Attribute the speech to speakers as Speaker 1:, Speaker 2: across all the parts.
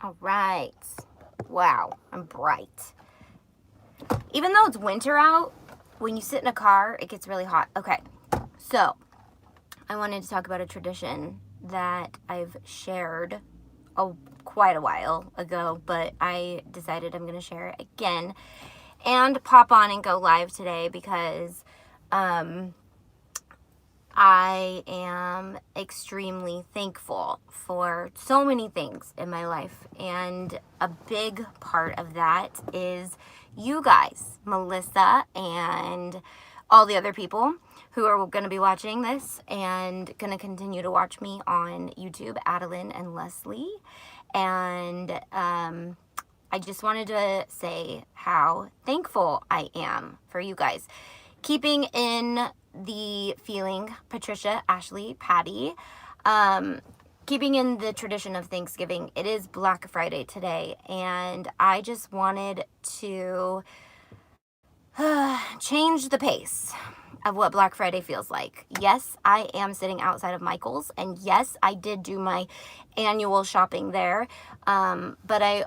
Speaker 1: All right. Wow, I'm bright. Even though it's winter out, when you sit in a car, it gets really hot. Okay, so I wanted to talk about a tradition that I've shared quite a while ago, but I decided I'm going to share it again and pop on and go live today because I am extremely thankful for so many things in my life. And a big part of that is you guys, Melissa and all the other people who are going to be watching this and going to continue to watch me on YouTube, Adeline and Leslie. And I just wanted to say how thankful I am for you guys. Keeping in the feeling, Patricia, Ashley, Patty, keeping in the tradition of Thanksgiving, it is Black Friday today, and I just wanted to change the pace of what Black Friday feels like. Yes, I am sitting outside of Michael's, and yes, I did do my annual shopping there, but I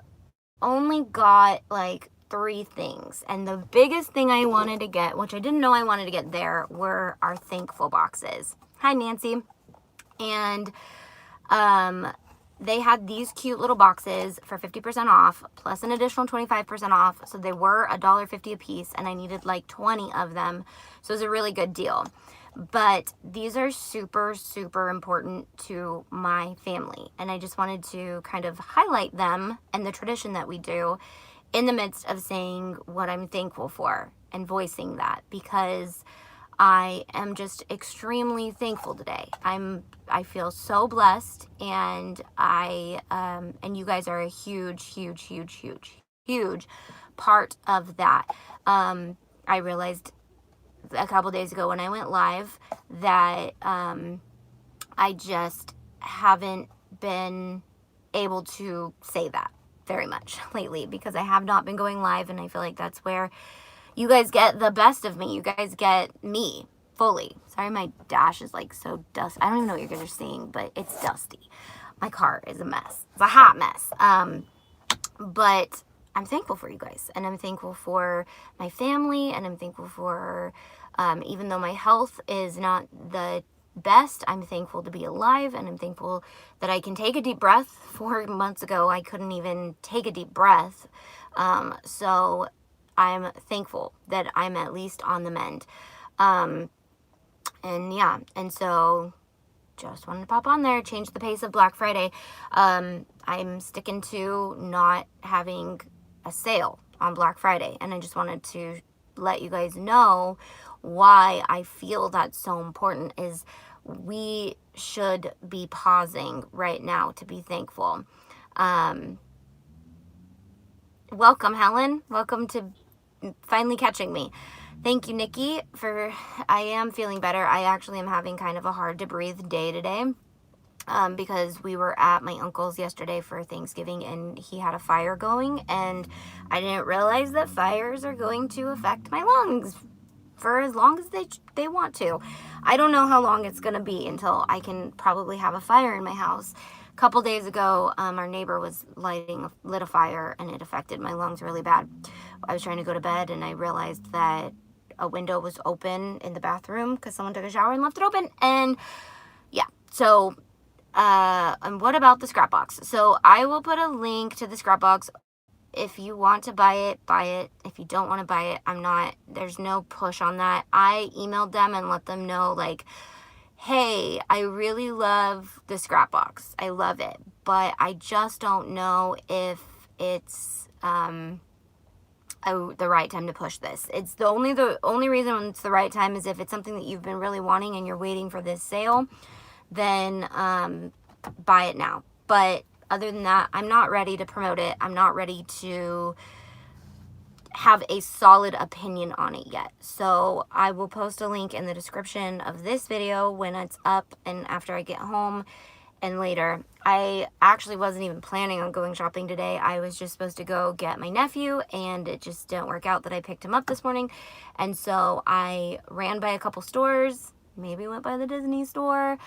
Speaker 1: only got like 3 things, and the biggest thing I wanted to get, which I didn't know I wanted to get there, were our thankful boxes. Hi, Nancy. And they had these cute little boxes for 50% off plus an additional 25% off, so they were $1.50 a piece, and I needed like 20 of them, so it was a really good deal. But these are super, super important to my family, and I just wanted to kind of highlight them and the tradition that we do in the midst of saying what I'm thankful for and voicing that, because I am just extremely thankful today. I feel so blessed, and and you guys are a huge, huge, huge, huge, huge part of that. I realized a couple days ago when I went live that I just haven't been able to say that very much lately, because I have not been going live, and I feel like that's where you guys get the best of me. You guys get me fully. Sorry, my dash is like so dusty. I don't even know what you guys are seeing, but it's dusty. My car is a mess. It's a hot mess. But I'm thankful for you guys, and I'm thankful for my family, and I'm thankful for, even though my health is not the best, I'm thankful to be alive, and I'm thankful that I can take a deep breath. 4 months ago, I couldn't even take a deep breath. So I'm thankful that I'm at least on the mend. And yeah, and so just wanted to pop on there, change the pace of Black Friday. I'm sticking to not having a sale on Black Friday, and I just wanted to let you guys know why I feel that's so important. Is we should be pausing right now to be thankful. Welcome, Helen. Welcome to finally catching me. Thank you, Nikki, I am feeling better. I actually am having kind of a hard to breathe day today, because we were at my uncle's yesterday for Thanksgiving, and he had a fire going, and I didn't realize that fires are going to affect my lungs for as long as they want to. I don't know how long it's going to be until I can probably have a fire in my house. A couple days ago, our neighbor was lit a fire, and it affected my lungs really bad. I was trying to go to bed, and I realized that a window was open in the bathroom because someone took a shower and left it open. And yeah, so and what about the scrap box? So I will put a link to the scrap box. If you want to buy it, buy it. If you don't want to buy it, there's no push on that. I emailed them and let them know, like, hey, I really love the scrap box. I love it, but I just don't know if it's the right time to push this. It's the only reason it's the right time is if it's something that you've been really wanting and you're waiting for this sale, then buy it now. But other than that, I'm not ready to promote it. I'm not ready to have a solid opinion on it yet. So I will post a link in the description of this video when it's up and after I get home and later. I actually wasn't even planning on going shopping today. I was just supposed to go get my nephew, and it just didn't work out that I picked him up this morning. And so I ran by a couple stores, maybe went by the Disney store,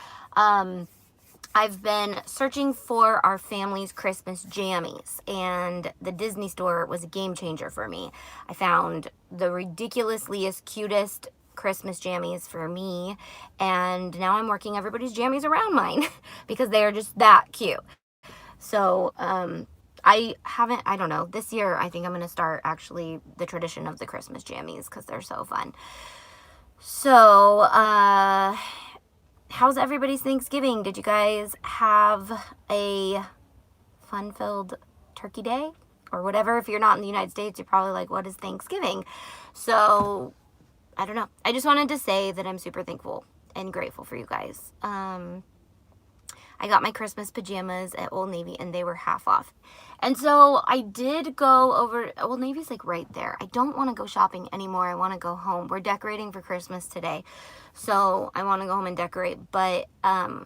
Speaker 1: I've been searching for our family's Christmas jammies, and the Disney store was a game changer for me. I found the ridiculously cutest Christmas jammies for me, and now I'm working everybody's jammies around mine because they are just that cute. So, I don't know, this year I think I'm going to start actually the tradition of the Christmas jammies because they're so fun. So, how's everybody's Thanksgiving? Did you guys have a fun-filled turkey day or whatever? If you're not in the United States, you're probably like, what is Thanksgiving? So, I don't know. I just wanted to say that I'm super thankful and grateful for you guys. I got my Christmas pajamas at Old Navy and they were half off. And so I did go over, Old Navy's like right there. I don't want to go shopping anymore. I want to go home. We're decorating for Christmas today. So I want to go home and decorate. But I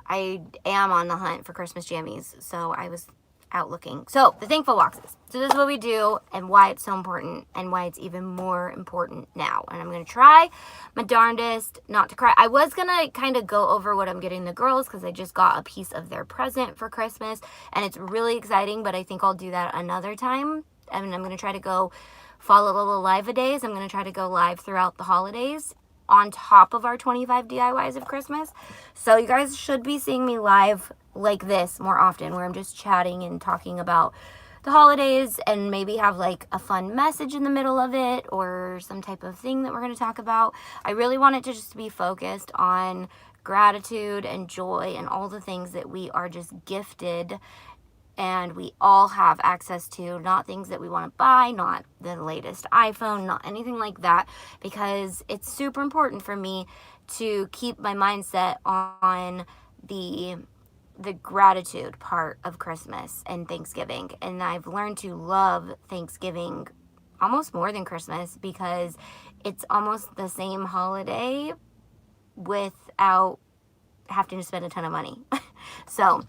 Speaker 1: am on the hunt for Christmas jammies. So I was out looking. So the thankful boxes. So this is what we do and why it's so important and why it's even more important now. And I'm going to try my darndest not to cry. I was going to kind of go over what I'm getting the girls because I just got a piece of their present for Christmas and it's really exciting, but I think I'll do that another time. And I'm going to try to go follow the live-a-days. I'm going to try to go live throughout the holidays on top of our 25 DIYs of Christmas. So you guys should be seeing me live like this more often where I'm just chatting and talking about the holidays and maybe have like a fun message in the middle of it or some type of thing that we're going to talk about. I really want it to just be focused on gratitude and joy and all the things that we are just gifted and we all have access to, not things that we want to buy, not the latest iPhone, not anything like that, because it's super important for me to keep my mindset on the gratitude part of Christmas and Thanksgiving. And I've learned to love Thanksgiving almost more than Christmas because it's almost the same holiday without having to spend a ton of money. So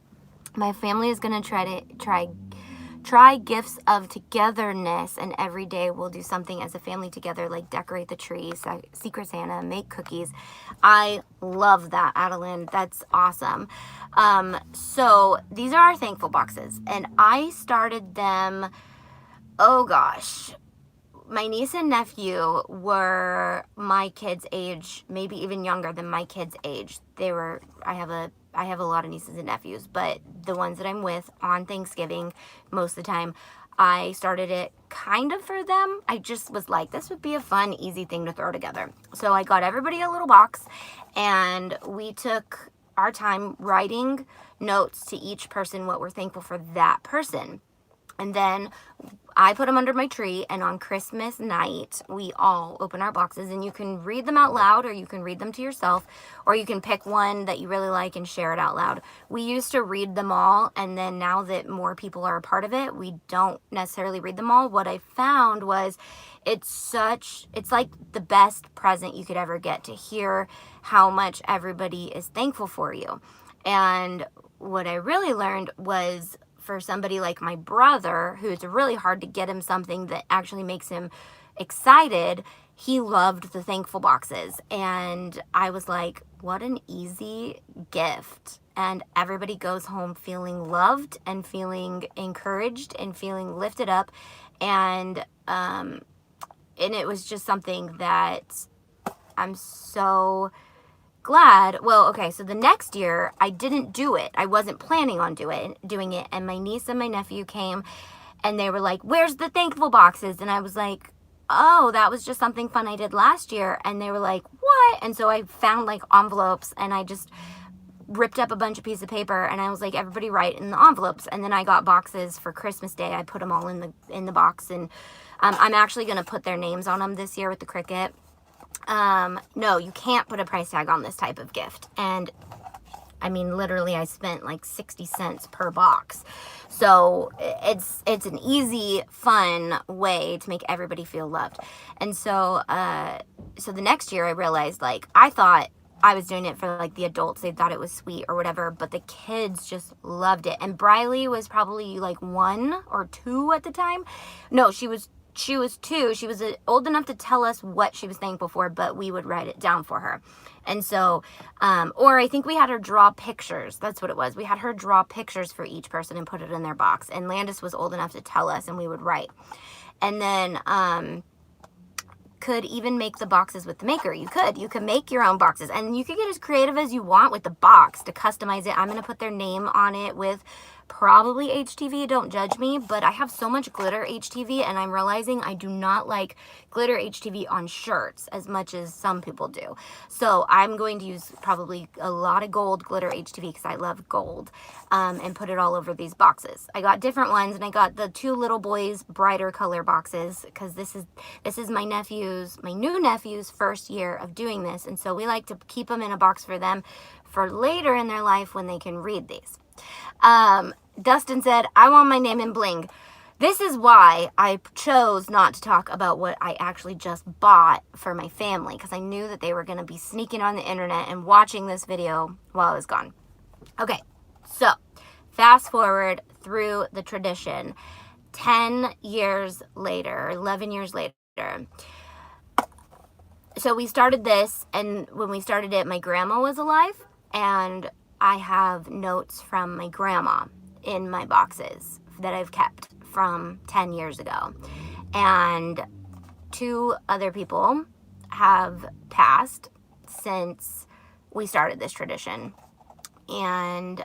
Speaker 1: my family is going to try gifts of togetherness, and every day we'll do something as a family together, like decorate the tree, Secret Santa, make cookies. I love that, Adeline. That's awesome. So these are our thankful boxes, and I started them, oh gosh, my niece and nephew were my kids' age, maybe even younger than my kids' age. I have a lot of nieces and nephews, but the ones that I'm with on Thanksgiving, most of the time, I started it kind of for them. I just was like, this would be a fun, easy thing to throw together. So I got everybody a little box, and we took our time writing notes to each person what we're thankful for that person. And then I put them under my tree, and on Christmas night, we all open our boxes, and you can read them out loud, or you can read them to yourself, or you can pick one that you really like and share it out loud. We used to read them all, and then now that more people are a part of it, we don't necessarily read them all. What I found was it's like the best present you could ever get, to hear how much everybody is thankful for you. And what I really learned was, for somebody like my brother, who's really hard to get him something that actually makes him excited, he loved the thankful boxes. And I was like, what an easy gift. And everybody goes home feeling loved and feeling encouraged and feeling lifted up. And it was just something that I'm so glad. Well, okay, so the next year I didn't do it. I wasn't planning on doing it, and my niece and my nephew came and they were like, where's the thankful boxes? And I was like, oh, that was just something fun I did last year. And they were like, what? And so I found like envelopes, and I just ripped up a bunch of pieces of paper, and I was like, everybody write in the envelopes. And then I got boxes for Christmas Day. I put them all in the box, and I'm actually going to put their names on them this year with the Cricut. No, you can't put a price tag on this type of gift. And I mean, literally I spent like 60 cents per box. So it's an easy, fun way to make everybody feel loved. And so, so the next year I realized, like, I thought I was doing it for like the adults. They thought it was sweet or whatever, but the kids just loved it. And Briley was probably like 1 or 2 at the time. No, she was 2. She was old enough to tell us what she was thankful for, but we would write it down for her. And so, or I think we had her draw pictures. That's what it was. We had her draw pictures for each person and put it in their box. And Landis was old enough to tell us, and we would write. And then, could even make the boxes with the maker. You could make your own boxes, and you could get as creative as you want with the box to customize it. I'm going to put their name on it with probably HTV, don't judge me, but I have so much glitter HTV, and I'm realizing I do not like glitter HTV on shirts as much as some people do. So I'm going to use probably a lot of gold glitter HTV because I love gold, and put it all over these boxes. I got different ones, and I got the 2 little boys brighter color boxes because this is my new nephew's first year of doing this, and so we like to keep them in a box for them for later in their life when they can read these. Dustin said, I want my name in bling. This is why I chose not to talk about what I actually just bought for my family, because I knew that they were going to be sneaking on the internet and watching this video while I was gone. Okay, so fast forward through the tradition. 10 years later, 11 years later. So we started this, and when we started it, my grandma was alive, and I have notes from my grandma in my boxes that I've kept from 10 years ago. And 2 other people have passed since we started this tradition. And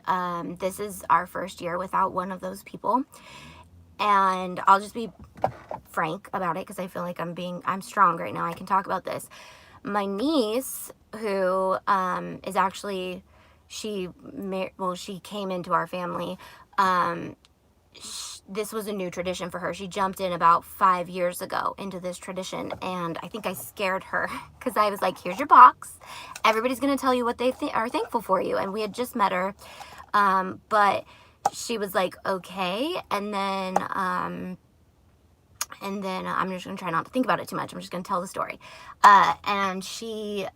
Speaker 1: this is our first year without one of those people. And I'll just be frank about it because I feel like I'm strong right now. I can talk about this. My niece, who is actually, she came into our family. This was a new tradition for her. She jumped in about 5 years ago into this tradition, and I think I scared her because I was like, here's your box. Everybody's going to tell you what they are thankful for you. And we had just met her. But she was like, okay. And then I'm just going to try not to think about it too much. I'm just going to tell the story. And she,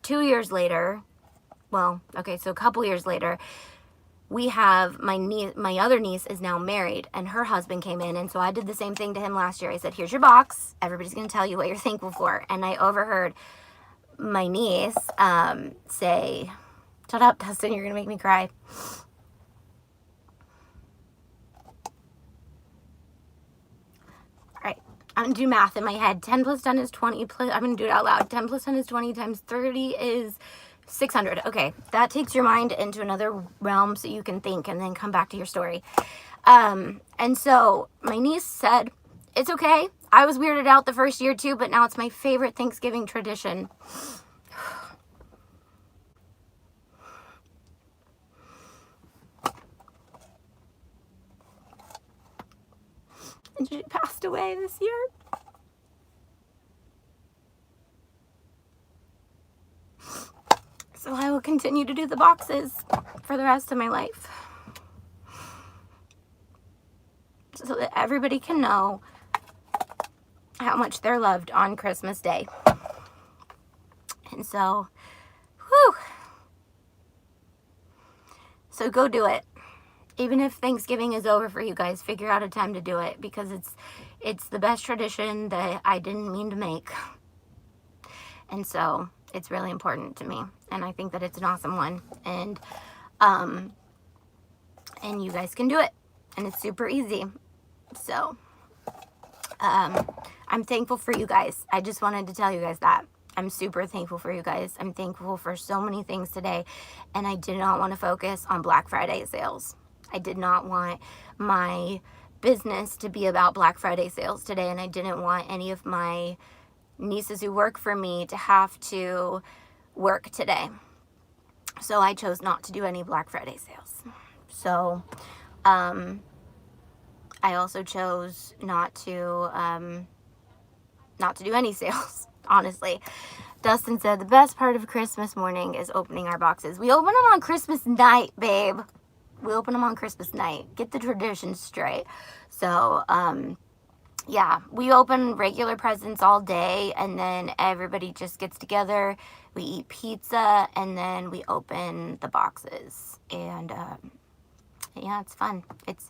Speaker 1: 2 years later, well, okay, so a couple years later, we have my other niece is now married, and her husband came in, and so I did the same thing to him last year. I said, here's your box. Everybody's going to tell you what you're thankful for. And I overheard my niece say, shut up, Dustin, you're going to make me cry. All right, I'm going to do math in my head. 10 plus 10 is 20. I'm going to do it out loud. 10 plus 10 is 20 times 30 is 600. Okay, that takes your mind into another realm so you can think and then come back to your story. And so my niece said, it's okay. I was weirded out the first year too, but now it's my favorite Thanksgiving tradition. And she passed away this year. So I will continue to do the boxes for the rest of my life, so that everybody can know how much they're loved on Christmas Day. And so, whew. So go do it. Even if Thanksgiving is over for you guys, figure out a time to do it, because it's the best tradition that I didn't mean to make. And so it's really important to me, and I think that it's an awesome one, and you guys can do it, and it's super easy. So I'm thankful for you guys. I just wanted to tell you guys that I'm super thankful for you guys. I'm thankful for so many things today, and I did not want to focus on Black Friday sales. I did not want my business to be about Black Friday sales today, and I didn't want any of my nieces who work for me to have to work today. So I chose not to do any Black Friday sales. So I also chose not to do any sales, honestly. Dustin said the best part of Christmas morning is opening our boxes. We open them on Christmas night, babe. We open them on Christmas night. Get the tradition straight. So yeah, we open regular presents all day, and then everybody just gets together. We eat pizza, and then we open the boxes. And yeah, it's fun. It's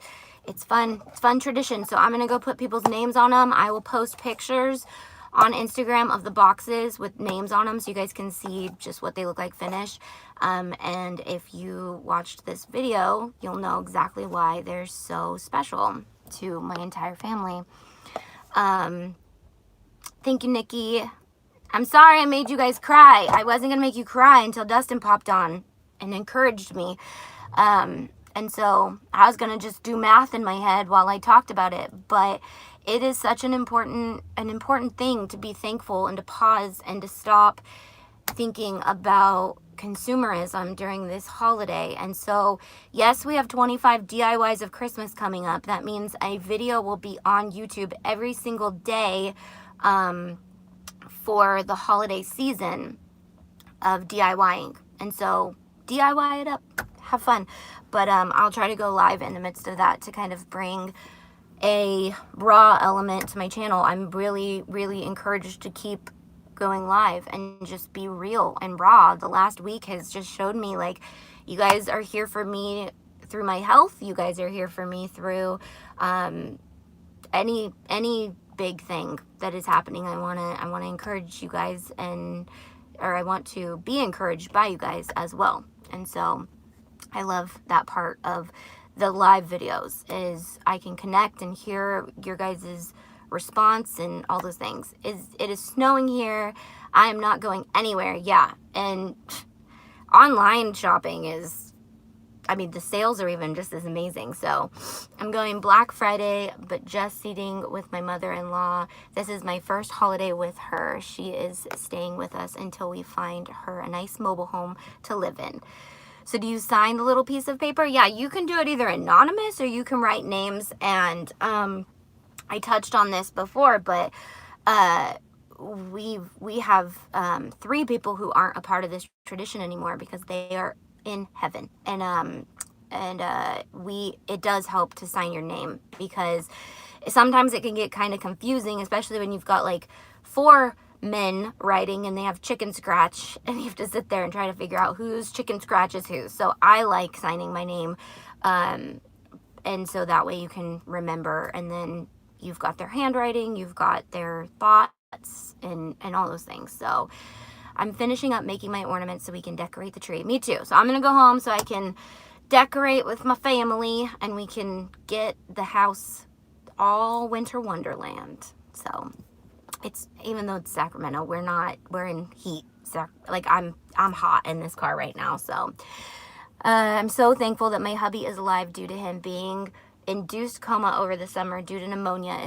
Speaker 1: fun. It's fun tradition. So I'm gonna go put people's names on them. I will post pictures on Instagram of the boxes with names on them so you guys can see just what they look like finished. And if you watched this video, you'll know exactly why they're so special to my entire family. Thank you, Nikki. I'm sorry I made you guys cry. I wasn't going to make you cry until Dustin popped on and encouraged me. And so I was going to just do math in my head while I talked about it. But it is such an important thing to be thankful and to pause and to stop thinking about consumerism during this holiday. And so, yes, we have 25 DIYs of Christmas coming up. That means a video will be on YouTube every single day for the holiday season of DIYing. And so DIY it up, have fun. But I'll try to go live in the midst of that to kind of bring a raw element to my channel. I'm really, really encouraged to keep going live and just be real and raw. The last week has just showed me, like, you guys are here for me through my health. You guys are here for me through any big thing that is happening. I want to encourage you guys, or I want to be encouraged by you guys as well. And so I love that part of the live videos, is I can connect and hear your guys' response and all those things. It is snowing here. I am not going anywhere. Yeah. And online shopping is, I mean, the sales are even just as amazing. So I'm going Black Friday, but just seating with my mother-in-law. This is my first holiday with her. She is staying with us until we find her a nice mobile home to live in. So do you sign the little piece of paper? Yeah, you can do it either anonymous or you can write names. And I touched on this before, but we have 3 people who aren't a part of this tradition anymore because they are in heaven. And it does help to sign your name, because sometimes it can get kind of confusing, especially when you've got like 4 men writing and they have chicken scratch and you have to sit there and try to figure out whose chicken scratch is whose. So I like signing my name, and so that way you can remember, and then you've got their handwriting, you've got their thoughts, and all those things. So I'm finishing up making my ornaments so we can decorate the tree. Me too. So I'm gonna go home so I can decorate with my family and we can get the house all winter wonderland. So it's, even though it's Sacramento, we're in heat. Like I'm hot in this car right now. So I'm so thankful that my hubby is alive due to him being induced coma over the summer due to pneumonia.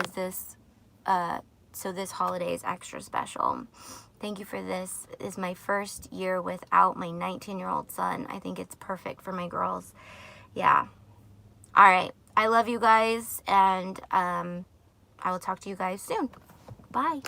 Speaker 1: So this holiday is extra special. Thank you for this. This is my first year without my 19-year-old son. I think it's perfect for my girls. Yeah. All right. I love you guys, and I will talk to you guys soon. Bye.